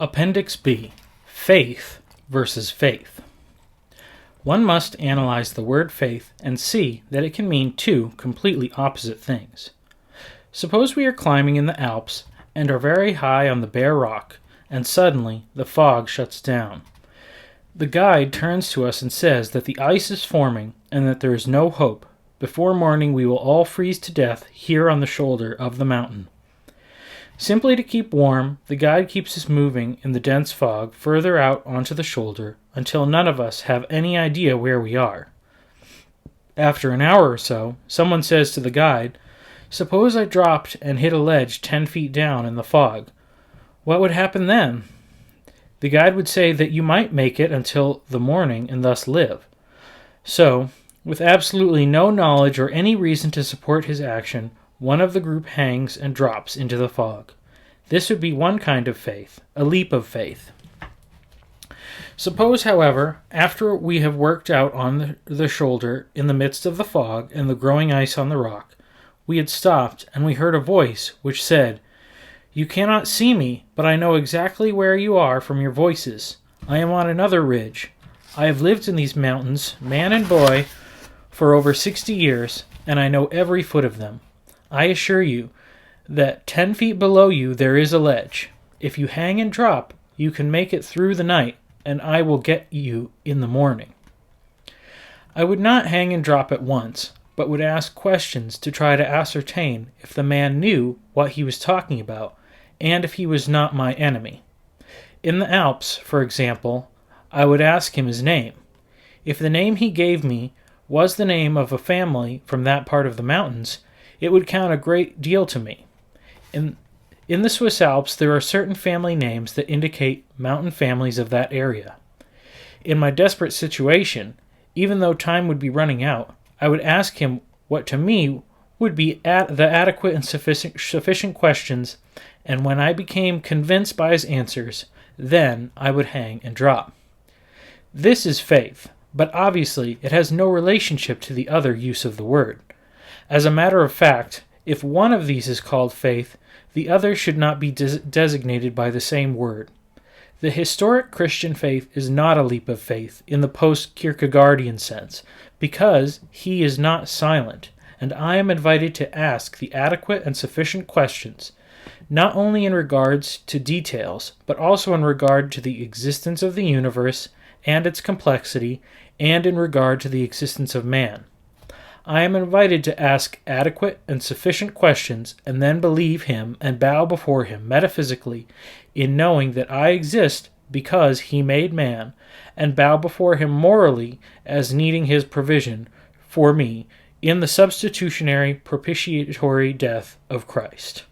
Appendix B. Faith versus faith. One must analyze the word faith and see that it can mean two completely opposite things. Suppose we are climbing in the Alps and are very high on the bare rock, and suddenly the fog shuts down. The guide turns to us and says that the ice is forming and that there is no hope. Before morning we will all freeze to death here on the shoulder of the mountain. Simply to keep warm, the guide keeps us moving in the dense fog further out onto the shoulder until none of us have any idea where we are. After an hour or so, someone says to the guide, "Suppose I dropped and hit a ledge 10 feet down in the fog. What would happen then?" The guide would say that you might make it until the morning and thus live. So, with absolutely no knowledge or any reason to support his action, one of the group hangs and drops into the fog. This would be one kind of faith, a leap of faith. Suppose, however, after we have worked out on the shoulder in the midst of the fog and the growing ice on the rock, we had stopped and we heard a voice which said, "You cannot see me, but I know exactly where you are from your voices. I am on another ridge. I have lived in these mountains, man and boy, for over 60 years, and I know every foot of them. I assure you that 10 feet below you there is a ledge. If you hang and drop, you can make it through the night, and I will get you in the morning." I would not hang and drop at once, but would ask questions to try to ascertain if the man knew what he was talking about, and if he was not my enemy. In the Alps, for example, I would ask him his name. If the name he gave me was the name of a family from that part of the mountains, it would count a great deal to me. In the Swiss Alps, there are certain family names that indicate mountain families of that area. In my desperate situation, even though time would be running out, I would ask him what to me would be the adequate and sufficient questions, and when I became convinced by his answers, then I would hang and drop. This is faith, but obviously it has no relationship to the other use of the word. As a matter of fact, if one of these is called faith, the other should not be designated by the same word. The historic Christian faith is not a leap of faith in the post-Kierkegaardian sense, because he is not silent, and I am invited to ask the adequate and sufficient questions, not only in regards to details, but also in regard to the existence of the universe and its complexity, and in regard to the existence of man. I am invited to ask adequate and sufficient questions and then believe him and bow before him metaphysically in knowing that I exist because he made man, and bow before him morally as needing his provision for me in the substitutionary propitiatory death of Christ.